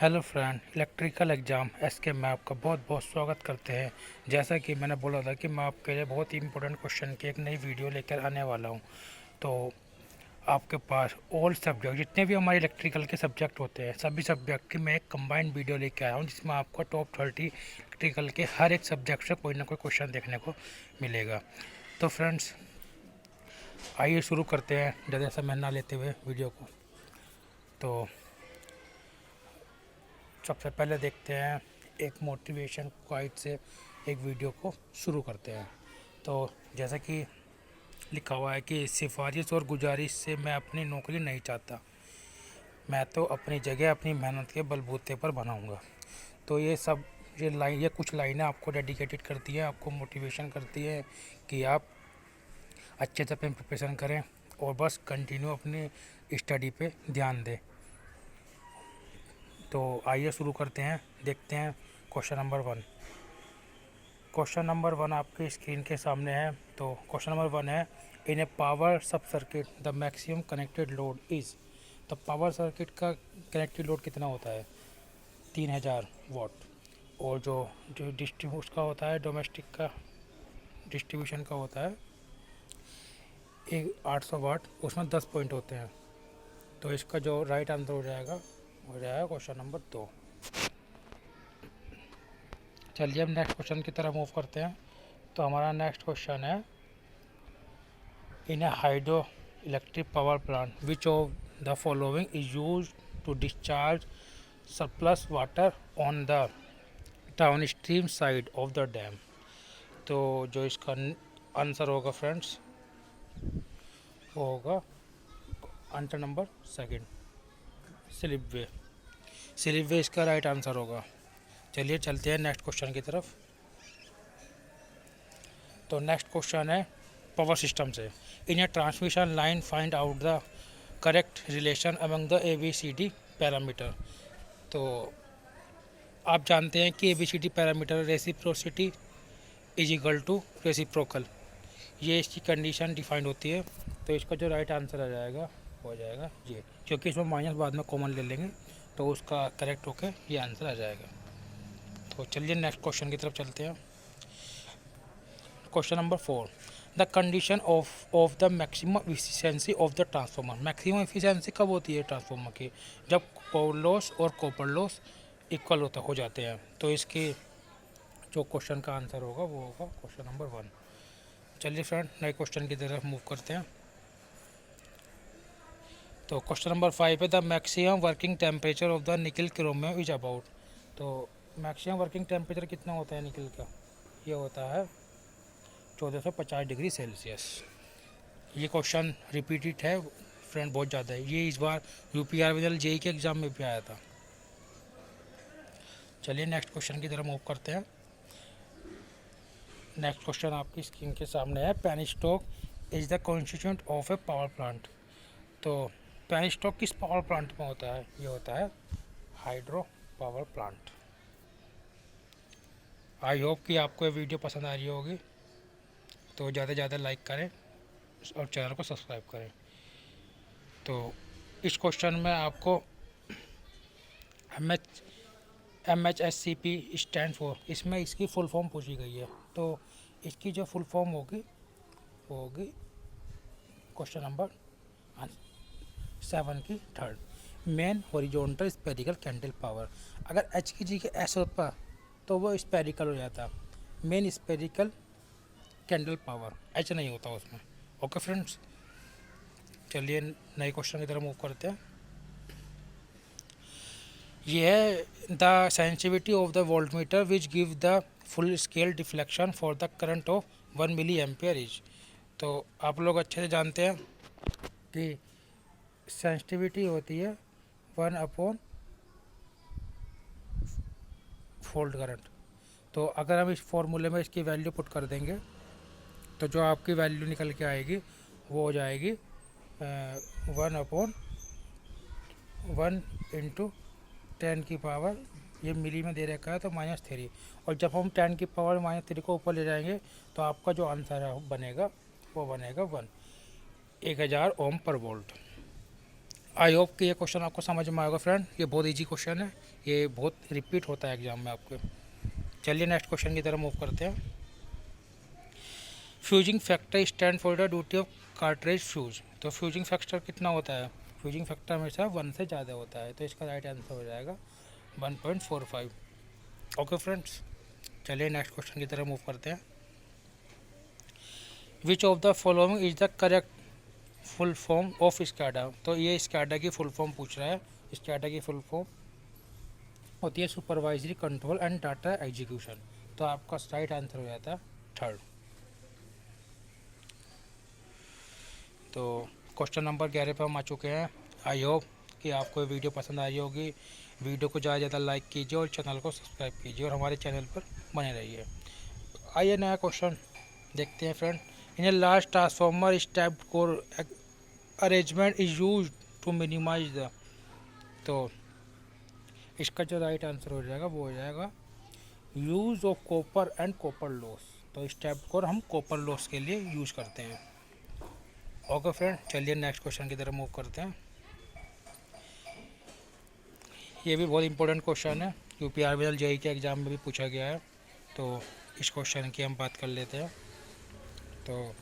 Hello friend, electrical exam एसके में आपका बहुत बहुत स्वागत करते हैं। जैसा कि मैंने बोला था कि मैं आपके लिए बहुत ही इंपॉर्टेंट क्वेश्चन की एक नई वीडियो लेकर आने वाला हूं। तो आपके पास ऑल सब्जेक्ट जितने भी हमारे इलेक्ट्रिकल के सब्जेक्ट होते हैं, सभी सब्जेक्ट की मैं एक कंबाइंड वीडियो लेकर आया हूँ, जिसमें आपको टॉप 30 इलेक्ट्रिकल के हर एक सब्जेक्ट से कोई ना कोई क्वेश्चन देखने को मिलेगा। तो फ्रेंड्स, आइए शुरू करते हैं ज़्यादा समय ना लेते हुए वीडियो को। तो सबसे पहले देखते हैं, एक मोटिवेशन क्वाइट से एक वीडियो को शुरू करते हैं। तो जैसा कि लिखा हुआ है कि सिफारिश और गुजारिश से मैं अपनी नौकरी नहीं चाहता, मैं तो अपनी जगह अपनी मेहनत के बलबूते पर बनाऊंगा। तो ये कुछ लाइनें आपको डेडिकेटेड करती हैं, आपको मोटिवेशन करती है कि आप अच्छे से अपनी प्रिपरेशन करें और बस कंटिन्यू अपनी स्टडी पे ध्यान दें। तो आइए शुरू करते हैं, देखते हैं क्वेश्चन नंबर 1। क्वेश्चन नंबर 1 आपके स्क्रीन के सामने है। तो क्वेश्चन नंबर 1 है, इन ए पावर सब circuit the maximum connected load is. तो पावर सर्किट का कनेक्टेड लोड कितना होता है? 3000 वाट। और जो जो डिस्ट्रीब्यूट का होता है, डोमेस्टिक का डिस्ट्रीब्यूशन का होता है एक 800 वाट, उसमें 10 पॉइंट होते हैं। तो इसका जो राइट आंसर हो जाएगा क्वेश्चन नंबर 2। चलिए हम नेक्स्ट क्वेश्चन की तरफ मूव करते हैं। तो हमारा नेक्स्ट क्वेश्चन है, in a hydro electric power plant which of the following is used to discharge surplus water on the downstream side of the dam. तो जो इसका आंसर होगा फ्रेंड्स, वो होगा answer number 2, slipway. Slipway इसका right answer होगा। चलिए चलते हैं नेक्स्ट क्वेश्चन की तरफ। तो नेक्स्ट क्वेश्चन है पावर सिस्टम से, in a transmission line find out the correct relation among the ABCD parameter. तो आप जानते हैं कि ABCD parameter reciprocity is equal to reciprocal, ये इसकी कंडीशन डिफाइंड होती है। तो इसका जो राइट आंसर आ जाएगा हो जाएगा ये, क्योंकि इसमें माइनस बाद में कॉमन ले लेंगे तो उसका करेक्ट होकर ये आंसर आ जाएगा। तो चलिए नेक्स्ट क्वेश्चन की तरफ चलते हैं। Question number 4, the condition of the maximum efficiency of the transformer. Maximum efficiency कब होती है ट्रांसफार्मर की? जब कोर लॉस और कॉपर लॉस इक्वल हो जाते हैं। तो इसकी जो क्वेश्चन का आंसर होगा वो होगा क्वेश्चन नंबर 1। चलिए फ्रेंड, नए क्वेश्चन की तरफ मूव करते हैं। तो क्वेश्चन नंबर 5 है, the maximum working temperature of the निकल क्रोमियम इज अबाउट। तो मैक्सिमम वर्किंग टेम्परेचर कितना होता है निकल का? ये होता है 1450 डिग्री सेल्सियस। ये क्वेश्चन रिपीटेड है फ्रेंड, बहुत ज़्यादा है। ये इस बार UPRVL JEE के एग्ज़ाम में भी आया था। चलिए नेक्स्ट क्वेश्चन की तरफ मूव करते हैं। नेक्स्ट क्वेश्चन आपकी स्क्रीन के सामने है, penstock is the constituent of a power plant. तो पेनस्टॉक किस पावर प्लांट में होता है? ये होता है hydro power plant. I hope कि आपको ये वीडियो पसंद आ रही होगी। तो ज़्यादा से ज़्यादा लाइक करें और चैनल को सब्सक्राइब करें। तो इस क्वेश्चन में आपको MHSCP स्टैंड फॉर, इसमें इसकी फुल फॉर्म पूछी गई है। तो इसकी जो फुल फॉर्म होगी वो होगी क्वेश्चन नंबर 7 की 3rd, main horizontal spherical candle power. अगर H की जी के S होता तो वो स्पेरिकल हो जाता, main spherical candle power, H नहीं होता उसमें। ओके फ्रेंड्स, चलिए नए क्वेश्चन की तरफ मूव करते हैं। ये है the sensitivity of the voltmeter which give the full scale deflection for the current of 1 milli ampere is. तो आप लोग अच्छे से जानते हैं कि सेंसिटिविटी होती है 1/फोल्ड करंट। तो अगर हम इस फॉर्मूले में इसकी वैल्यू पुट कर देंगे तो जो आपकी वैल्यू निकल के आएगी वो हो जाएगी 1/1 × 10 की पावर, ये मिली में दे रखा है तो -3। और जब हम 10 की पावर -3 को ऊपर ले जाएंगे तो आपका जो आंसर बनेगा वो बनेगा 1000 ओम पर वोल्ट। आई होप कि ये क्वेश्चन आपको समझ में आएगा फ्रेंड। ये बहुत इजी क्वेश्चन है, ये बहुत रिपीट होता है एग्जाम में आपके। चलिए नेक्स्ट क्वेश्चन की तरफ मूव करते हैं। Fusing factor stand for the duty of cartridge fuse. तो फ्यूजिंग फैक्टर कितना होता है? फ्यूजिंग फैक्टर हमेशा 1 से ज़्यादा होता है, तो इसका राइट आंसर हो जाएगा 1.45। ओके फ्रेंड्स, चलिए नेक्स्ट क्वेश्चन की तरफ मूव करते हैं। Which of the following is the correct full form of SCADA. तो ये स्कैडा की फुल फॉर्म पूछ रहा है। स्कैडा की फुल फॉर्म होती है supervisory control and data execution. तो आपका राइट आंसर हो जाता है 3rd। तो क्वेश्चन नंबर 11 पर हम आ चुके हैं। आई होप कि आपको वीडियो पसंद आई होगी। वीडियो को ज़्यादा से ज़्यादा लाइक कीजिए और चैनल को सब्सक्राइब कीजिए और हमारे चैनल पर बने रहिए। आइए नया क्वेश्चन देखते हैं friend. In a large transformer stepped core arrangement is used to minimize the. तो इसका जो राइट आंसर हो जाएगा वो हो जाएगा use of copper and copper loss. तो स्टेप्ड कोर हम कॉपर लॉस के लिए यूज़ करते हैं। ओके फ्रेंड, चलिए नेक्स्ट क्वेश्चन की तरफ मूव करते हैं। ये भी बहुत इंपॉर्टेंट क्वेश्चन है, यूपीआरबीएल जेईई के एग्ज़ाम में भी पूछा गया है। तो इस क्वेश्चन की हम बात कर लेते हैं। तो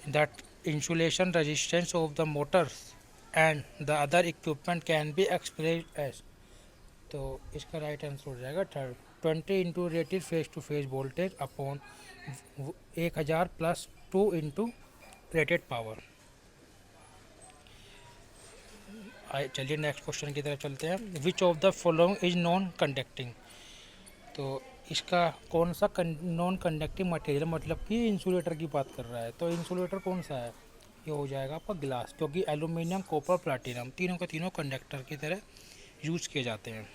that insulation resistance of the motors and the other equipment can be expressed as. तो इसका राइट आंसर हो जाएगा 3rd। 20 into rated phase to phase voltage upon 1000 plus 2 into rated power. चलिए नेक्स्ट क्वेश्चन की तरफ चलते हैं। Which of the following is non conducting. तो इसका कौन सा नॉन कंडक्टिंग मटेरियल, मतलब कि इंसुलेटर की बात कर रहा है। तो इंसुलेटर कौन सा है? ये हो जाएगा आपका ग्लास, क्योंकि एल्यूमिनियम कॉपर प्लैटिनम तीनों के तीनों कंडक्टर की तरह यूज़ किए जाते हैं।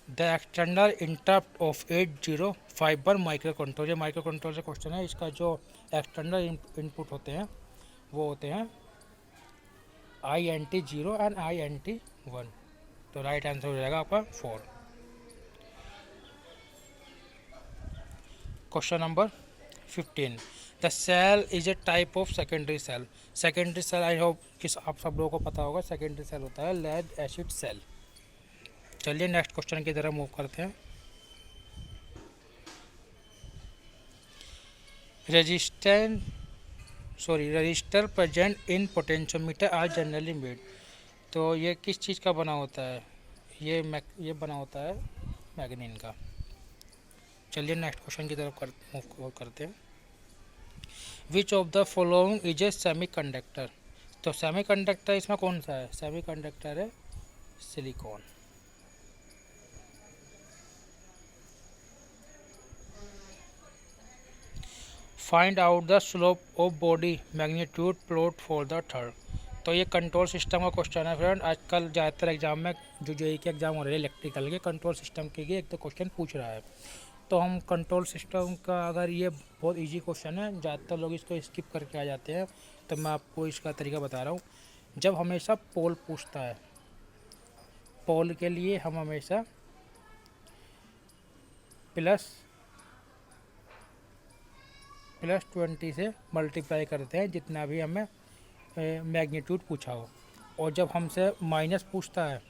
The external interrupt of 8051 micro control. ये माइक्रो कंट्रोल से क्वेश्चन है। इसका जो एक्सटर्नल इनपुट होते हैं वो होते हैं INT 0 एंड INT 1। तो राइट आंसर हो जाएगा आपका 4। Question number 15। The cell is a type of secondary cell. Secondary cell I hope किस आप सब लोगों को पता होगा। सेकेंडरी सेल होता है लेड एसिड सेल। चलिए नेक्स्ट क्वेश्चन की तरफ मूव करते हैं। Register present in potentiometer are generally made. तो ये किस चीज़ का बना होता है? ये बना होता है मैग्नीन का। चलिए नेक्स्ट क्वेश्चन की तरफ मूव करते हैं। Which of the following is a semi conductor. तो सेमी कंडक्टर इसमें कौन सा है? सेमी कंडक्टर है silicon. Find out the slope of body magnitude plot for the 3rd। तो ये कंट्रोल सिस्टम का क्वेश्चन है फ्रेंड। आजकल ज़्यादातर एग्जाम में जो जेईई के एग्जाम हो रहे हैं इलेक्ट्रिकल के, कंट्रोल सिस्टम के एक तो क्वेश्चन पूछ रहा है। तो हम कंट्रोल सिस्टम का, अगर ये बहुत इजी क्वेश्चन है, ज़्यादातर लोग इसको स्किप करके आ जाते हैं, तो मैं आपको इसका तरीका बता रहा हूँ। जब हमेशा पोल पूछता है, पोल के लिए हम हमेशा प्लस 20 से मल्टीप्लाई करते हैं जितना भी हमें मैग्नीट्यूड पूछा हो। और जब हमसे माइनस पूछता है,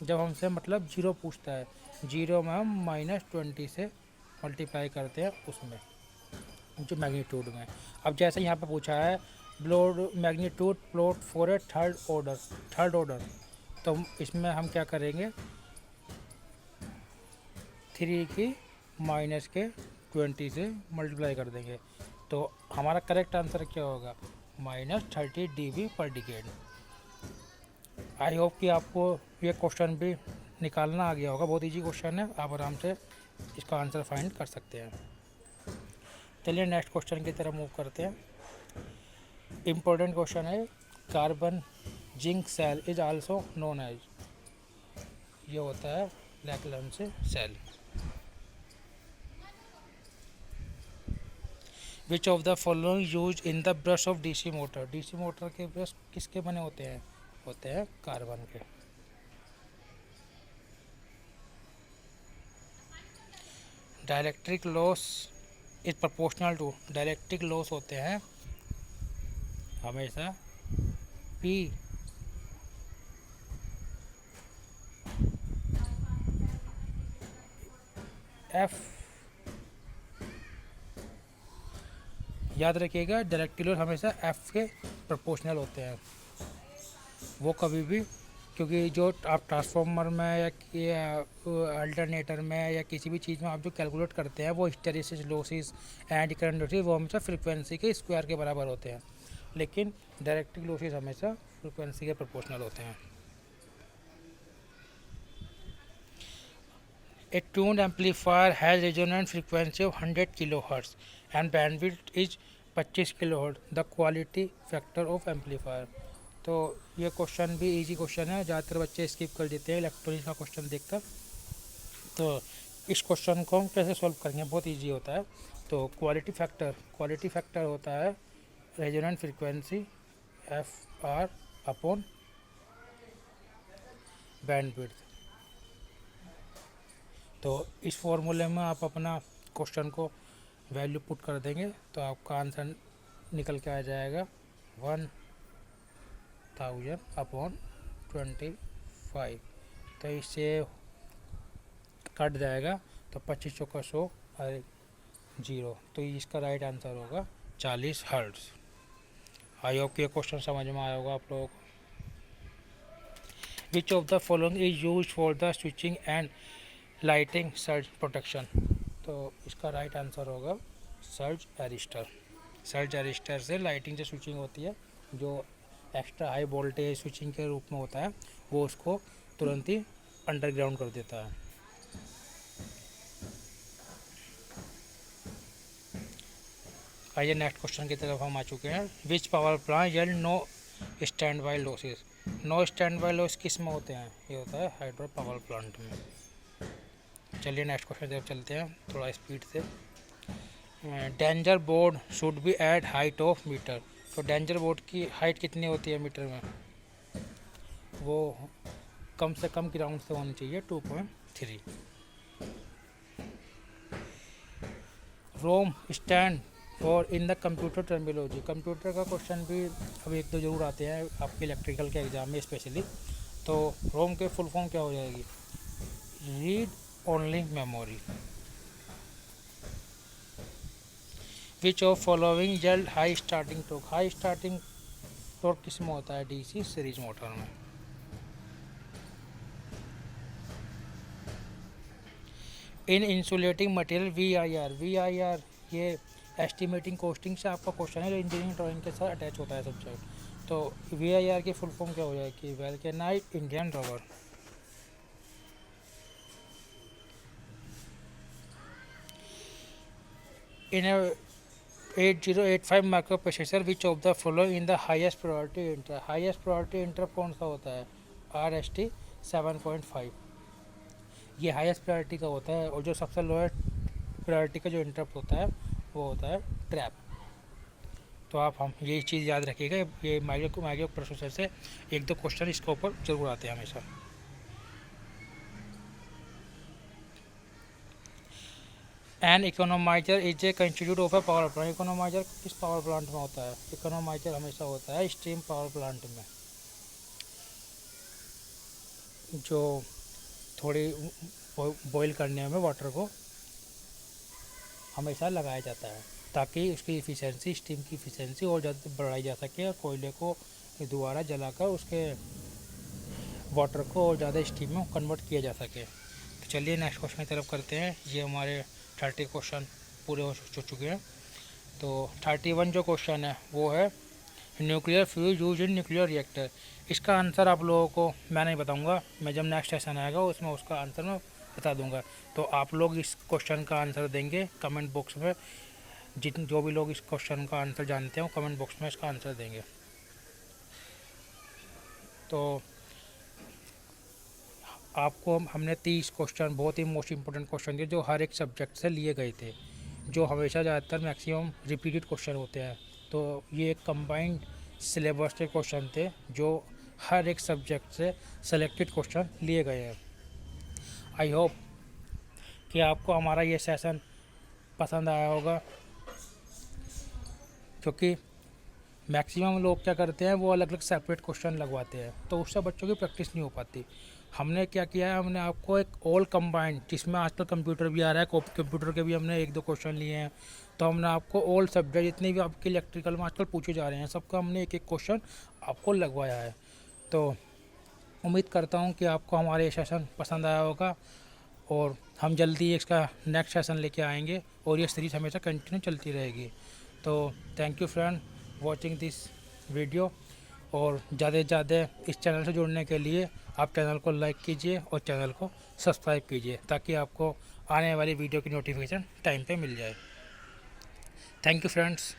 जब हमसे मतलब 0 पूछता है, 0 में हम -20 से मल्टीप्लाई करते हैं उसमें, जो मैग्नीट्यूड में। अब जैसे यहाँ पे पूछा है Bode magnitude plot for a third order, तो इसमें हम क्या करेंगे, 3 की -20 से मल्टीप्लाई कर देंगे। तो हमारा करेक्ट आंसर क्या होगा? -30 dB पर डिकेड। आई होप कि आपको ये क्वेश्चन भी निकालना आ गया होगा। बहुत इजी क्वेश्चन है, आप आराम से इसका आंसर फाइंड कर सकते हैं। चलिए नेक्स्ट क्वेश्चन की तरफ मूव करते हैं। इम्पोर्टेंट क्वेश्चन है। Carbon zinc cell is also known as. ये होता है Leclanche's cell. Which of the following used in the brush of DC motor. DC motor के ब्रश किसके बने होते हैं? होते हैं कार्बन के। Dielectric loss is proportional to. Dielectric loss होते हैं हमेशा पी एफ, याद रखिएगा डायरेक्ट लोड हमेशा एफ के प्रोपोर्शनल होते हैं। वो कभी भी, क्योंकि जो आप ट्रांसफार्मर में या अल्टरनेटर में या किसी भी चीज़ में आप जो कैलकुलेट करते हैं वो hysteresis, losses and current losses वो हमेशा फ्रिक्वेंसी के स्क्वायर के बराबर होते हैं, लेकिन डायरेक्ट लॉसेस हमेशा फ्रिक्वेंसी के प्रोपोर्शनल होते हैं। A tuned amplifier has resonant frequency of 100 kHz and bandwidth is 25 kHz. The quality factor of amplifier. तो ये क्वेश्चन भी इजी क्वेश्चन है, ज़्यादातर बच्चे स्किप कर देते हैं इलेक्ट्रॉनिक्स का क्वेश्चन देखकर। तो इस क्वेश्चन को हम कैसे सॉल्व करेंगे, बहुत इजी होता है। तो क्वालिटी फैक्टर होता है resonant frequency F R upon bandwidth. तो इस फॉर्मूले में आप अपना क्वेश्चन को वैल्यू पुट कर देंगे तो आपका आंसर निकल के आ जाएगा 1000 अपॉन 25। तो इससे कट जाएगा तो 25 चौका 100 और 0, तो इसका राइट आंसर होगा 40 हर्ट्ज। आई होप ये क्वेश्चन समझ में आया होगा आप लोगों को। विच of the following is used for the switching and lighting surge protection. तो इसका राइट आंसर होगा सर्ज एरिस्टर। सर्ज एरिस्टर से लाइटिंग से स्विचिंग होती है, जो एक्स्ट्रा हाई वोल्टेज स्विचिंग के रूप में होता है वो उसको तुरंत ही अंडरग्राउंड कर देता है। आइए नेक्स्ट क्वेश्चन की तरफ हम आ चुके हैं। Which power plant yield no stand by losses. No stand by loss किस में होते हैं, ये होता है हाइड्रो पावर प्लांट में। चलिए नेक्स्ट क्वेश्चन जब चलते हैं थोड़ा स्पीड से। Danger board should be at height of meter. तो डेंजर बोर्ड की हाइट कितनी होती है मीटर में, वो कम से कम ग्राउंड से होनी चाहिए 2.3। रोम stand for in the computer terminology. Computer का क्वेश्चन भी अब एक दो जरूर आते हैं आपके इलेक्ट्रिकल के एग्जाम में स्पेशली। तो रोम के फुल फॉर्म क्या हो जाएगी, read only memory. Which of following yield high starting torque. High starting torque किस में होता है, डीसी सीरीज मोटर में। इन इंसुलेटिंग मटेरियल वीआईआर ये एस्टिमेटिंग कॉस्टिंग से आपका क्वेश्चन है जो इंजीनियरिंग ड्राइंग के साथ अटैच होता है सब्जेक्ट। तो वीआईआर की फुल फॉर्म क्या हो जाएगी, vulcanite Indian rubber. In 8085 microprocessor which of the following in the highest priority interrupt. Highest priority interrupt कौन सा होता है, RST 7.5। ये हाईएस्ट प्रायोरिटी का होता है, और जो सबसे लोएस्ट प्रायोरिटी का जो इंटरप्ट होता है वो होता है ट्रैप। तो आप हम ये चीज़ याद रखिएगा, ये माइक्रो प्रोसेसर से एक दो क्वेश्चन इसके ऊपर जरूर आते हैं हमेशा। An economizer is a constitute of a power plant. Economizer किस पावर प्लांट में होता है, इकोनोमाइजर हमेशा होता है स्टीम पावर प्लांट में, जो थोड़ी बॉईल करने में वाटर को हमेशा लगाया जाता है ताकि उसकी इफ़िशेंसी, स्टीम की इफ़िशेंसी और ज़्यादा बढ़ाई जा सके और कोयले को दोबारा जलाकर उसके वाटर को और ज़्यादा स्टीम में कन्वर्ट किया जा सके। तो चलिए नेक्स्ट क्वेश्चन की तरफ करते हैं। ये हमारे 30 क्वेश्चन पूरे हो चुके हैं। तो 31 जो क्वेश्चन है वो है nuclear fuel use in nuclear reactor. इसका आंसर आप लोगों को मैं नहीं बताऊंगा, मैं जब नेक्स्ट सेशन आएगा उसमें उसका आंसर मैं बता दूंगा। तो आप लोग इस क्वेश्चन का आंसर देंगे कमेंट बॉक्स में, जो भी लोग इस क्वेश्चन का आंसर जानते हैं वो कमेंट बॉक्स में इसका आंसर देंगे। तो आपको हमने 30 क्वेश्चन, बहुत ही मोस्ट इंपॉर्टेंट क्वेश्चन थे जो हर एक सब्जेक्ट से लिए गए थे, जो हमेशा ज़्यादातर मैक्सिमम रिपीटेड क्वेश्चन होते हैं। तो ये एक कंबाइंड सिलेबस के क्वेश्चन थे जो हर एक सब्जेक्ट से सेलेक्टेड क्वेश्चन लिए गए हैं। आई होप कि आपको हमारा ये सेशन पसंद आया होगा, क्योंकि मैक्सिमम लोग क्या करते हैं, वो अलग अलग सेपरेट क्वेश्चन लगवाते हैं, तो उससे बच्चों की प्रैक्टिस नहीं हो पाती। हमने क्या किया है, हमने आपको एक ऑल कंबाइंड, जिसमें आजकल कंप्यूटर भी आ रहा है, कंप्यूटर के भी हमने 1-2 क्वेश्चन लिए हैं, तो हमने आपको ऑल सब्जेक्ट जितने भी आपके इलेक्ट्रिकल में आजकल पूछे जा रहे हैं, सबका हमने एक एक क्वेश्चन आपको लगवाया है। तो उम्मीद करता हूँ कि आपको हमारे ये सेशन पसंद आया होगा, और हम जल्दी इसका नेक्स्ट सेशन लेके आएंगे, और ये सीरीज़ हमेशा कंटिन्यू चलती रहेगी। तो thank you friend watching this video, और ज़्यादा से ज़्यादा इस चैनल से जुड़ने के लिए आप चैनल को लाइक कीजिए और चैनल को सब्सक्राइब कीजिए, ताकि आपको आने वाली वीडियो की नोटिफिकेशन टाइम पे मिल जाए। Thank you friends.